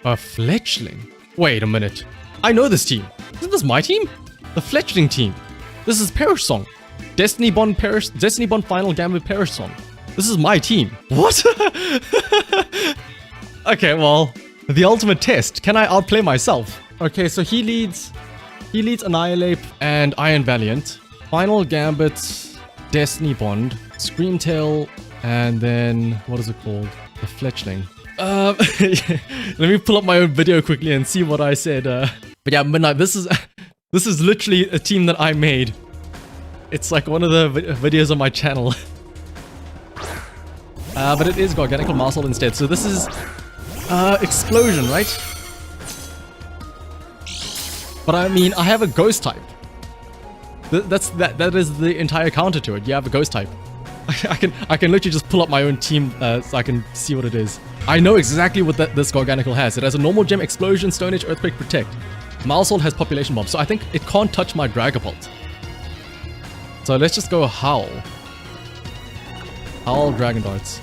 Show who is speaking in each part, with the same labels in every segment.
Speaker 1: A fledgling? Wait a minute. I know this team. Isn't this my team? The fledgling team. This is Perish Song. Destiny Bond Final Gambit Perish Song. This is my team. What? Okay, well, the ultimate test. Can I outplay myself? Okay, so he leads Annihilate and Iron Valiant. Final Gambit, Destiny Bond, Screamtail, and then what is it called? The fledgling. Let me pull up my own video quickly and see what I said. But yeah, Midnight, this is literally a team that I made. It's like one of the videos on my channel. But it is Garganical Marsol instead. So this is Explosion, right? But I mean, I have a Ghost type. That is the entire counter to it. You have a Ghost type. I can literally just pull up my own team so I can see what it is. I know exactly what this Garganical has. It has a normal gem, Explosion, Stone Edge, Earthquake, Protect. Marsol has Population Bomb, so I think it can't touch my Dragapult. So let's just go Howl. Howl Dragon Darts.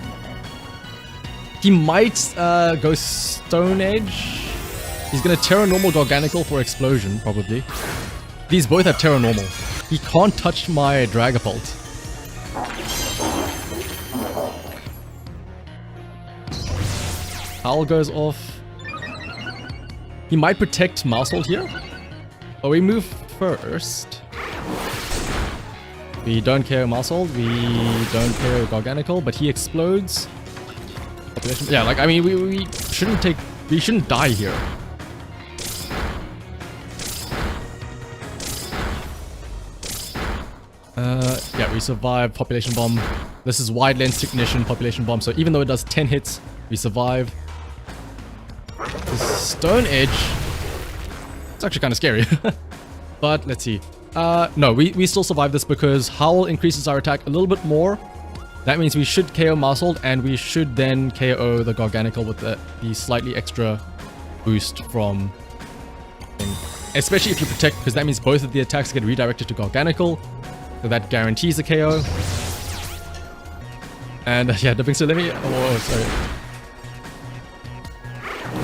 Speaker 1: He might go Stone Edge. He's gonna Terra Normal Garganical for Explosion, probably. These both have Terra Normal. He can't touch my Dragapult. Howl goes off. He might protect Marsol here. But we move first. We don't care Marsol. We don't care Garganical, but he explodes. Population. Yeah, like I mean, we shouldn't die here. Yeah, we survive Population Bomb. This is Wide Lens Technician Population Bomb, so even though it does 10 hits, we survive. Stone Edge. It's actually kind of scary. But let's see. No, we still survive this because Howl increases our attack a little bit more. That means we should KO Marsol, and we should then KO the Garganical with the slightly extra boost from... Especially if you protect, because that means both of the attacks get redirected to Garganical. So that guarantees a KO. And yeah, dipping, so let me... Oh, sorry.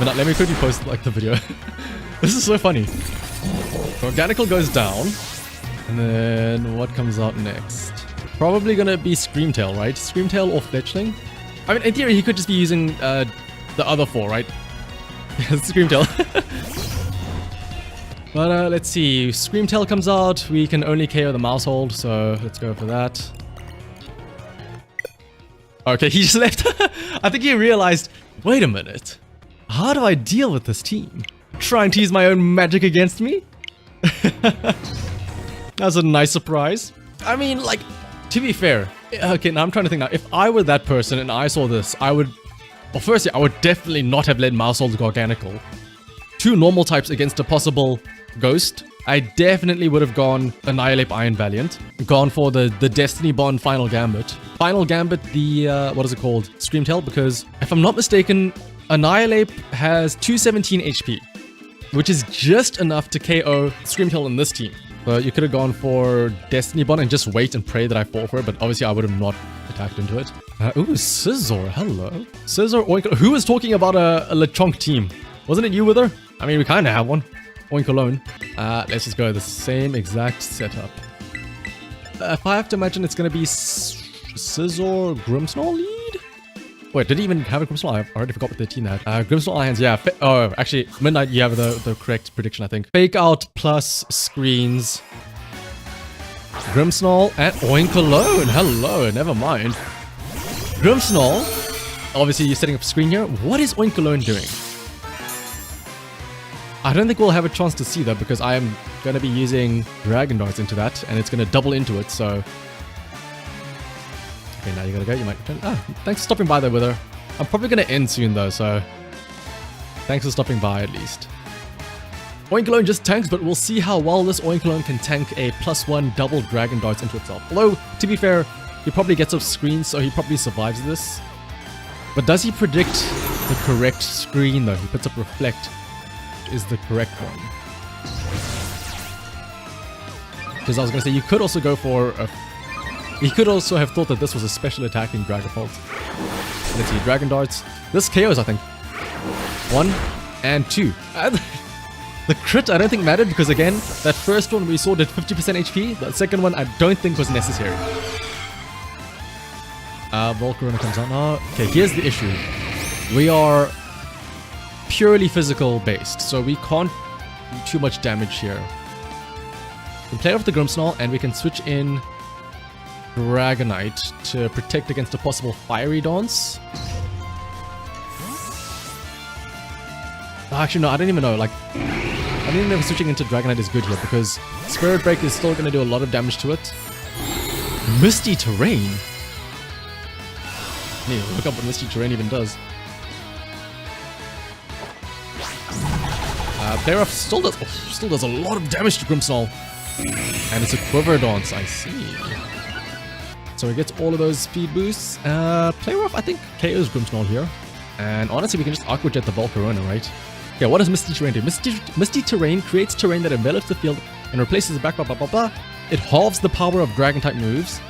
Speaker 1: But let me quickly post like the video. This is so funny. Garganical goes down. And then what comes out next? Probably gonna be Screamtail, right? Screamtail or Fletchling? I mean, in theory, he could just be using the other four, right? Yeah, Screamtail. But let's see. Screamtail comes out. We can only KO the Mousehold, so let's go for that. Okay, he just left. I think he realized, wait a minute. How do I deal with this team? Trying to use my own magic against me? That's a nice surprise. I mean, like, to be fair. Okay, now I'm trying to think now. If I were that person and I saw this, I would... Well, firstly, I would definitely not have led Mousehold Garganical. Two normal types against a possible Ghost. I definitely would have gone Annihilate Iron Valiant. Gone for the Destiny Bond Final Gambit. Final Gambit, the, what is it called? Screamtail, because if I'm not mistaken, Annihilate has 217 HP, which is just enough to KO Screamtail in this team. So you could have gone for Destiny Bond and just wait and pray that I fall for it, but obviously I would have not attacked into it. Ooh, Scizor, hello. Scizor, Oink... Who was talking about a Lechonk team? Wasn't it you, Wither? I mean, we kind of have one. Oink alone. Let's just go the same exact setup. If I have to imagine, it's going to be Scizor Grimmsnarl lead? Wait, did he even have a Grimmsnarl? I already forgot what the team had. Grimmsnarl Hands, yeah. Oh, actually, Midnight, you have the correct prediction, I think. Fake Out plus Screens. Grimmsnarl and Oink alone. Hello, never mind. Grimmsnarl, obviously you're setting up a screen here. What is Oink alone doing? I don't think we'll have a chance to see that because I am going to be using Dragon Darts into that and it's going to double into it, so... Okay, now you gotta go. You might return. Ah, thanks for stopping by there, Wither. I'm probably going to end soon though, so... Thanks for stopping by at least. Oink alone just tanks, but we'll see how well this Oink alone can tank a +1 double Dragon Darts into itself. Although, to be fair, he probably gets off screen, so he probably survives this. But does he predict the correct screen though? He puts up Reflect. Is the correct one. Because I was going to say, you could also go for a... You could also have thought that this was a special attack in Dragapult. Let's see, Dragon Darts. This KOs, I think. 1, and 2. The crit I don't think mattered because again, that first one we saw did 50% HP. The second one I don't think was necessary. Volcarona comes on. Oh, okay, here's the issue. We are purely physical based, so we can't do too much damage here. We can play off the Grimmsnarl and we can switch in Dragonite to protect against a possible Fiery Dance. Actually, no, I don't even know. Like, I don't even know if switching into Dragonite is good here because Spirit Break is still going to do a lot of damage to it. Misty Terrain? I need to look up what Misty Terrain even does. Player Off still does a lot of damage to Grimmsnarl. And it's a Quiver Dance, I see. So he gets all of those speed boosts. Player Off, I think, KOs Grimmsnarl here. And honestly, we can just Aqua Jet the Volcarona, right? Okay, what does Misty Terrain do? Misty Terrain creates terrain that envelops the field and replaces the backdrop, blah, blah, blah. It halves the power of Dragon-type moves.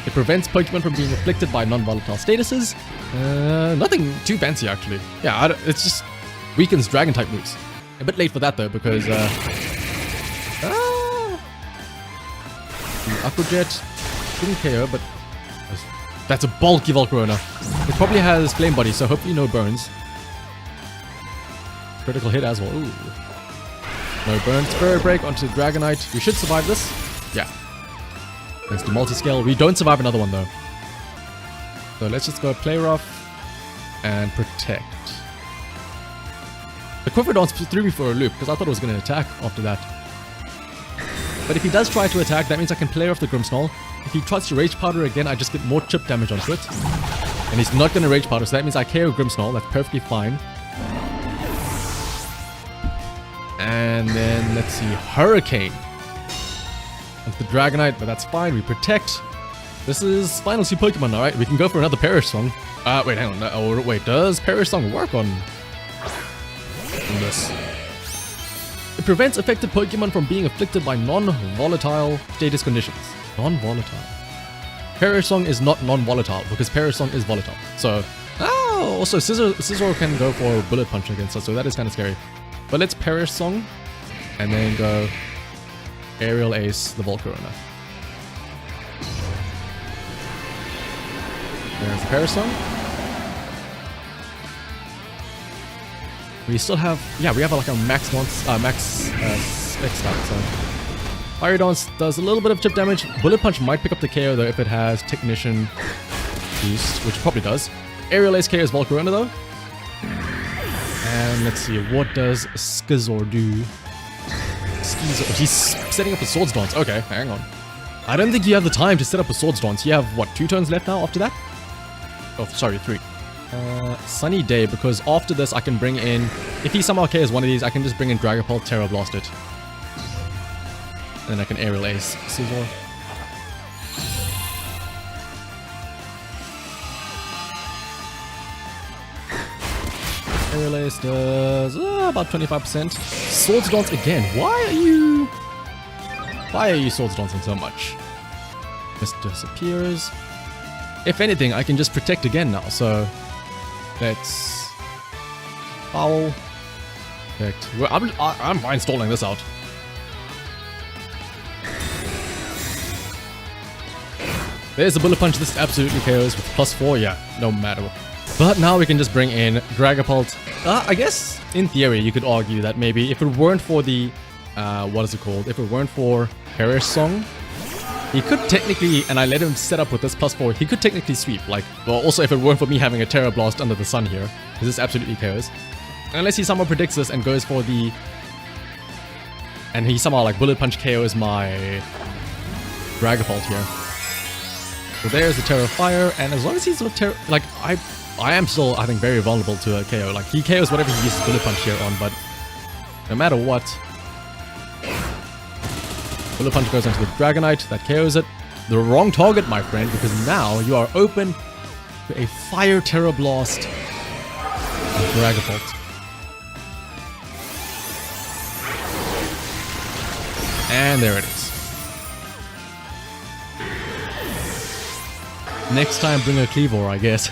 Speaker 1: It prevents Pokemon from being afflicted by non-volatile statuses. Nothing too fancy, actually. Yeah, it's just weakens Dragon-type moves. A bit late for that, though, because... Aqua Jet didn't KO, but... That's a bulky Volcarona. It probably has Flame Body, so hopefully no burns. Critical hit as well. Ooh. No burn. Spirit Break onto Dragonite. We should survive this. Yeah. Thanks to Multi-Scale. We don't survive another one though. So let's just go Play Rough and Protect. The Quiver Dance threw me for a loop because I thought it was going to attack after that. But if he does try to attack, that means I can Play off the Grimmsnarl. If he tries to Rage Powder again, I just get more chip damage onto it. And he's not going to Rage Powder, so that means I KO Grimmsnarl. That's perfectly fine. And then, let's see, Hurricane. That's the Dragonite, but that's fine. We Protect. This is Final 2 Pokemon, alright? We can go for another Perish Song. Wait, hang on. Oh, wait, does Perish Song work on this? It prevents affected Pokemon from being afflicted by non-volatile status conditions. Non-volatile. Perish Song is not non-volatile because Perish Song is volatile. So, also Scizor can go for Bullet Punch against us, so that is kind of scary. But let's Perish Song and then go Aerial Ace the Volcarona. There's the Perish Song. We still have, yeah, we have like a max spec stat, so. Fire Dance does a little bit of chip damage. Bullet Punch might pick up the KO though if it has Technician Boost, which it probably does. Aerial Ace KOs Volcarona though. And let's see, what does Scizor do? He's setting up a Swords Dance. Okay, hang on. I don't think you have the time to set up a Swords Dance. You have, what, 2 turns left now after that? Oh, sorry, 3. Sunny Day, because after this I can bring in... If he somehow KOs one of these, I can just bring in Dragapult, Terra Blast it. And then I can Aerial Ace Scizor. Aerial Ace does about 25%. Swords Dance again. Why are you Swords Dancing so much? This disappears. If anything, I can just Protect again now, so... Let's... Foul. Protect. Well, I'm fine stalling this out. There's a Bullet Punch. This absolutely KOs with +4. Yeah, no matter what. But now we can just bring in Dragapult. I guess, in theory, you could argue that maybe if it weren't for the... what is it called? If it weren't for Perish Song, he could technically, and I let him set up with this +4, he could technically sweep. Like, well, also if it weren't for me having a Terra Blast under the sun here, because this absolutely KOs. Unless he somehow predicts this and goes for the... And he somehow, like, Bullet Punch KOs my Dragapult here. So there's the Terra Fire, and as long as he's not like, I am still, I think, very vulnerable to a KO. Like, he KOs whatever he uses Bullet Punch here on, but no matter what, Bullet Punch goes onto the Dragonite, that KOs it. The wrong target, my friend, because now you are open to a Fire Terra Blast of Dragapult. And there it is. Next time, bring a Cleavor, I guess.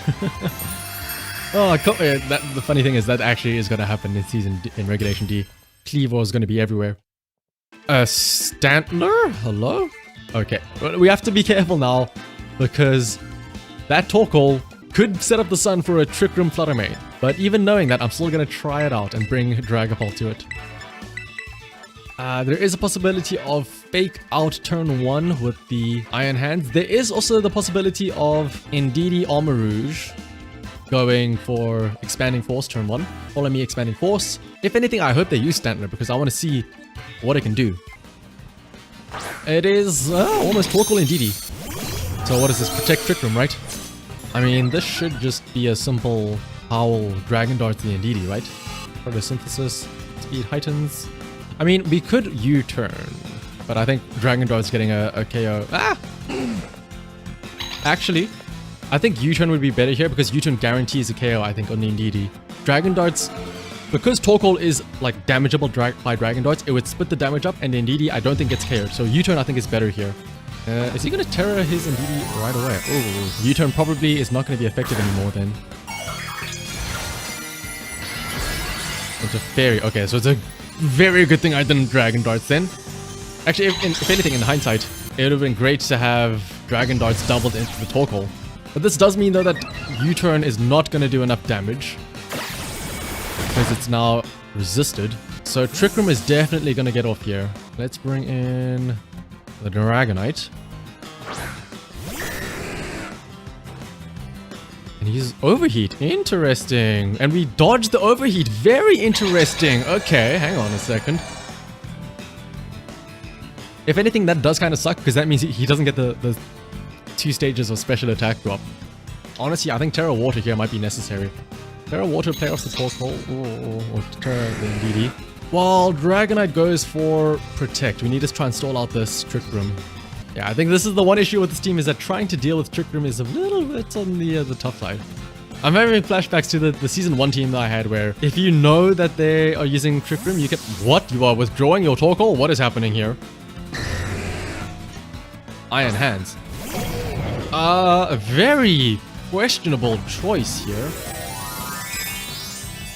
Speaker 1: Oh, the funny thing is that actually is going to happen in Regulation D. Cleavor is going to be everywhere. Stantler? Hello? Okay, we have to be careful now because that Torkoal could set up the sun for a Trick Room Fluttermane. But even knowing that, I'm still going to try it out and bring Dragapult to it. There is a possibility of fake out turn 1 with the Iron Hands. There is also the possibility of Indeedee Armarouge going for Expanding Force turn 1. Follow me, Expanding Force. If anything, I hope they use Stantler because I want to see what it can do. It is almost Torkoal Indeedee. So what is this? Protect Trick Room, right? I mean, this should just be a simple Howl Dragon Dart to the Indeedee, right? Photosynthesis, speed heightens. I mean, we could U-turn, but I think Dragon Dart's getting a KO. Ah! Actually, I think U-turn would be better here because U-turn guarantees a KO, I think, on the Indeedee. Dragon Darts, because Torkoal is like damageable by Dragon Darts, it would split the damage up, and the Indeedee I don't think gets KO'd. So U-turn I think is better here. Is he going to Terra his Indeedee right away? Oh, U-turn probably is not going to be effective anymore then. It's a fairy. Okay, so it's a very good thing I didn't Dragon Darts then. Actually, if anything, in hindsight, it would have been great to have Dragon Darts doubled into the Torkoal. But this does mean though that U-turn is not going to do enough damage because it's now resisted. So Trick Room is definitely going to get off here. Let's bring in the Dragonite. And he's Overheat. Interesting. And we dodged the Overheat. Very interesting. Okay, hang on a second. If anything, that does kind of suck because that means he doesn't get the 2 stages of special attack drop. Honestly, I think Terra Water here might be necessary. Terra Water play off the Torkoal or Terra the Indeedee. While Dragonite goes for Protect, we need to try and stall out this Trick Room. Yeah, I think this is the one issue with this team is that trying to deal with Trick Room is a little bit on the tough side. I'm having flashbacks to the Season 1 team that I had where if you know that they are using Trick Room, you can... What? You are withdrawing your Torkoal? What is happening here? Iron Hands. A very questionable choice here.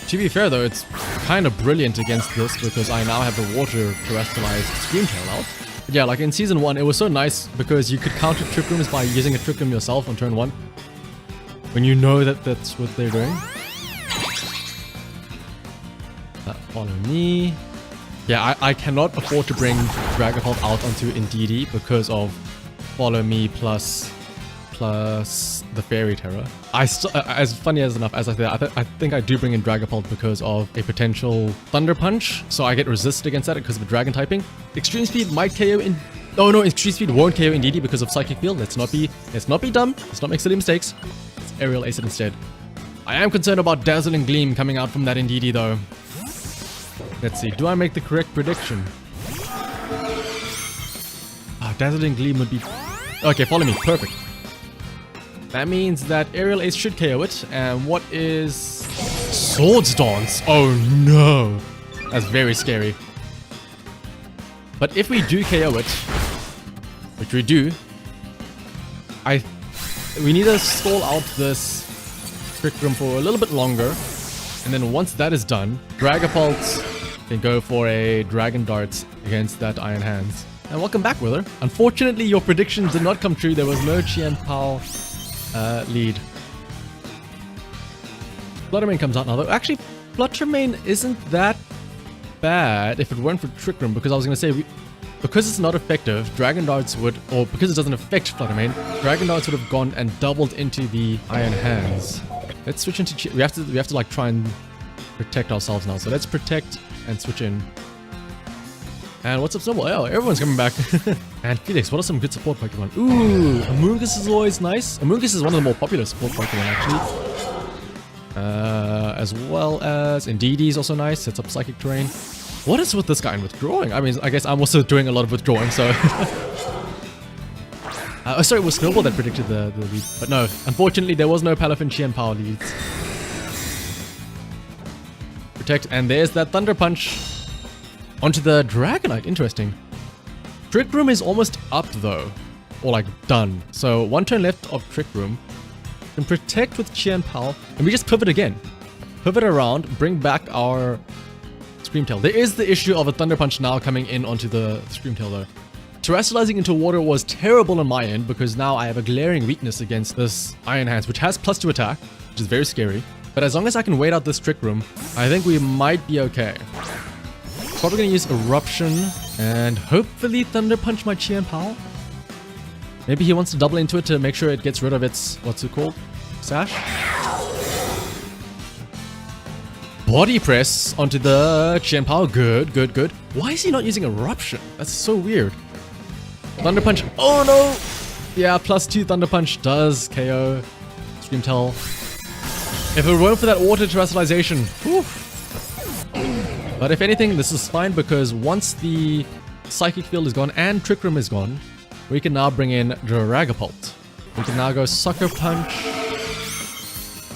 Speaker 1: To be fair though, it's kind of brilliant against this because I now have the water terrestrialized Screamtail out. But yeah, like in Season 1, it was so nice because you could counter Trick Rooms by using a Trick Room yourself on turn 1. When you know that that's what they're doing. Follow me. Yeah, I cannot afford to bring Dragapult out onto Indeedee because of Follow Me plus the Fairy Terror. As funny as enough as I said, I think I do bring in Dragapult because of a potential Thunder Punch, so I get resisted against that because of the Dragon typing. Extreme Speed might KO in... Oh no, Extreme Speed won't KO Indeedee because of Psychic Field. Let's not be dumb. Let's not make silly mistakes. Let's Aerial Ace it instead. I am concerned about Dazzling Gleam coming out from that Indeedee though. Let's see, do I make the correct prediction? Dazzling Gleam would be... Okay, follow me, perfect. That means that Aerial Ace should KO it, and what is... Swords Dance? Oh no! That's very scary. But if we do KO it, which we do, we need to stall out this Trick Room for a little bit longer, and then once that is done, Dragapult can go for a Dragon Dart against that Iron Hands. And welcome back, Wither. Unfortunately, your predictions did not come true. There was no Chien Pao lead. Fluttermane comes out now, though. Actually, Fluttermane isn't that bad if it weren't for Trick Room, because I was going to say, because it's not effective, Dragon Darts would, or because it doesn't affect Fluttermane, Dragon Darts would have gone and doubled into the Iron Hands. Let's switch into... We have to like try and protect ourselves now. So let's protect and switch in. And what's up, Snowball? Oh, everyone's coming back. And Felix, what are some good support Pokemon? Ooh, Amoonguss is always nice. Amoonguss is one of the more popular support Pokemon, actually. As well as Indeedee is also nice. Sets up Psychic Terrain. What is with this guy in withdrawing? I mean, I guess I'm also doing a lot of withdrawing, so... oh, sorry, it was Snowball that predicted the lead. But no, unfortunately, there was no Palafin Chien Power leads. Protect, and there's that Thunder Punch. Onto the Dragonite, interesting. Trick Room is almost up though, or like done. So one turn left of Trick Room. Then protect with Chien Pal, and we just pivot again. Pivot around, bring back our Screamtail. There is the issue of a Thunder Punch now coming in onto the Screamtail though. Terrestrializing into water was terrible on my end because now I have a glaring weakness against this Iron Hands, which has +2 attack, which is very scary. But as long as I can wait out this Trick Room, I think we might be okay. Probably gonna use Eruption and hopefully Thunder Punch my Chien Pal. Maybe he wants to double into it to make sure it gets rid of its, what's it called? Sash? Body press onto the Chien Pal. Good, good, good. Why is he not using Eruption? That's so weird. Thunder Punch. Oh no! Yeah, +2 Thunder Punch does KO Screamtail. If it weren't for that water terrestrialization, whew. But if anything, this is fine because once the Psychic Field is gone and Trick Room is gone, we can now bring in Dragapult. We can now go Sucker Punch.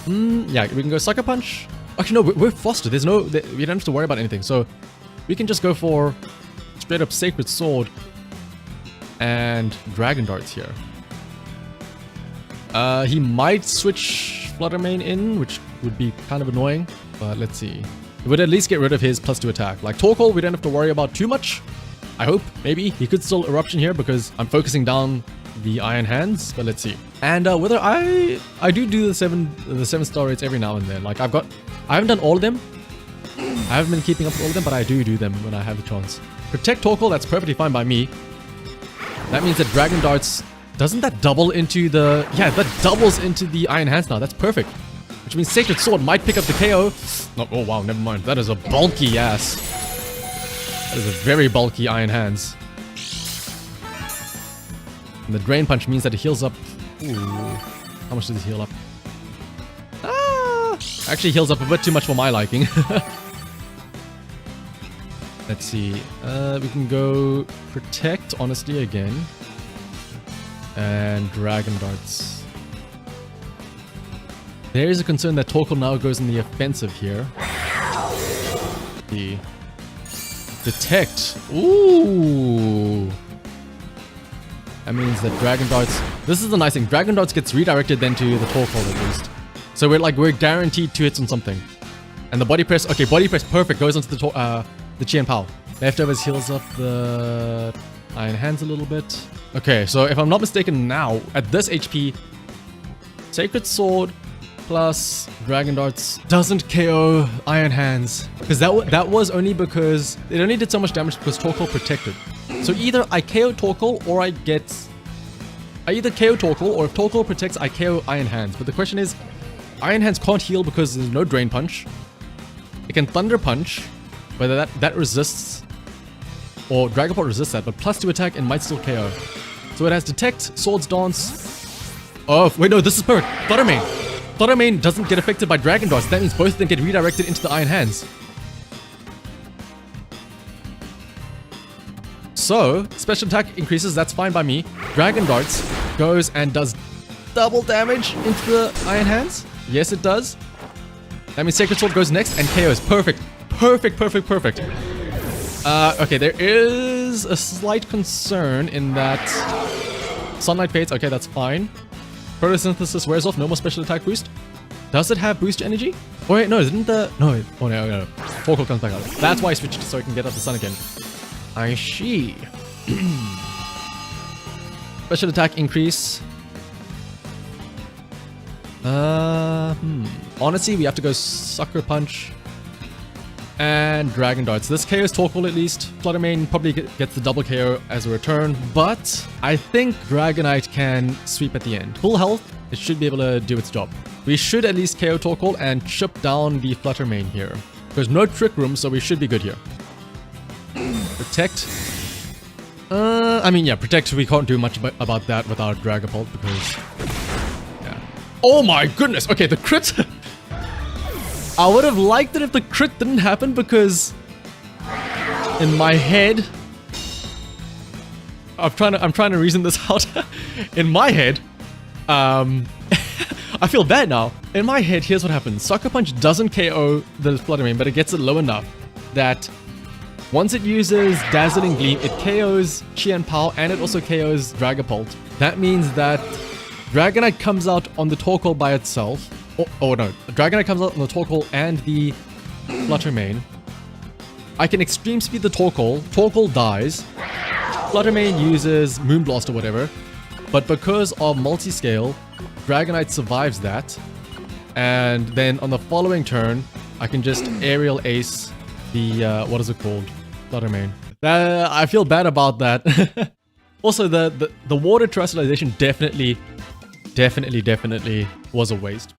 Speaker 1: Yeah, we can go Sucker Punch. Actually, no, we're fostered. There's no... We don't have to worry about anything. So, we can just go for straight up Sacred Sword and Dragon Darts here. He might switch Flutter Mane in, which would be kind of annoying. But let's see. It would at least get rid of his +2 attack. Like Torkoal, we don't have to worry about too much. I hope, maybe. He could still Eruption here because I'm focusing down the Iron Hands, but let's see. And whether I do the 7-star rates every now and then. Like I haven't done all of them. I haven't been keeping up with all of them, but I do them when I have the chance. Protect Torkoal, that's perfectly fine by me. That means that Dragon Darts, doesn't that double into the... Yeah, that doubles into the Iron Hands now. That's perfect. Which means Sacred Sword might pick up the KO. No, oh wow, never mind. That is a bulky ass. That is a very bulky Iron Hands. And the Drain Punch means that it heals up... Ooh. How much does it heal up? Actually heals up a bit too much for my liking. Let's see. We can go Protect, honestly, again. And Dragon Darts. There is a concern that Torkoal now goes in the offensive here. The Detect. Ooh. That means that Dragon Darts... This is the nice thing. Dragon Darts gets redirected then to the Torkoal at least. So we're guaranteed 2 hits on something. And the Body Press... Okay, Body Press, perfect. Goes onto the Chien Pal. Leftovers heals up the Iron Hands a little bit. Okay, so if I'm not mistaken now, at this HP, Sacred Sword plus Dragon Darts doesn't KO Iron Hands. Because that was only because... It only did so much damage because Torkoal protected. So either I KO Torkoal or I get... I either KO Torkoal or if Torkoal protects, I KO Iron Hands. But the question is, Iron Hands can't heal because there's no Drain Punch. It can Thunder Punch, whether that resists, or Dragapult resists that, but +2 attack and might still KO. So it has Detect, Swords Dance. Oh, wait, no, this is perfect. Flutter Mane. Flutter Mane doesn't get affected by Dragon Darts. That means both of them get redirected into the Iron Hands. So, special attack increases, that's fine by me. Dragon Darts goes and does double damage into the Iron Hands. Yes, it does. That means Sacred Sword goes next and KOs. Perfect. Perfect, perfect, perfect. Okay, there is a slight concern in that Sunlight fades. Okay, that's fine. Photosynthesis wears off. No more special attack boost. Does it have boost energy? Oh wait, no, isn't the... No, oh no. Torkoal comes back out. That's why I switched so I can get out the sun again. I see. Special attack increase. Honestly, we have to go Sucker Punch and Dragon Darts. This KOs Torkoal at least. Flutter Mane probably gets the double KO as a return, but I think Dragonite can sweep at the end. Full health, it should be able to do its job. We should at least KO Torkoal and chip down the Flutter Mane here. There's no Trick Room, so we should be good here. Protect. I mean, yeah, Protect, we can't do much about that without Dragapult because... Yeah. Oh my goodness! Okay, the crit... I would have liked it if the crit didn't happen because... In my head... I'm trying to reason this out. In my head... I feel bad now. In my head, here's what happens. Sucker Punch doesn't KO the Flutter Mane, but it gets it low enough that... Once it uses Dazzling Gleam, it KOs Chien Pal and it also KOs Dragapult. That means that Dragonite comes out on the Torkoal by itself. Oh no, Dragonite comes out on the Torkoal and the Fluttermane. I can extreme speed the Torkoal. Torkoal dies. Fluttermane uses Moonblast or whatever. But because of multi-scale, Dragonite survives that. And then on the following turn, I can just aerial ace the, what is it called? Fluttermane. I feel bad about that. Also, the water terrestrialization definitely was a waste.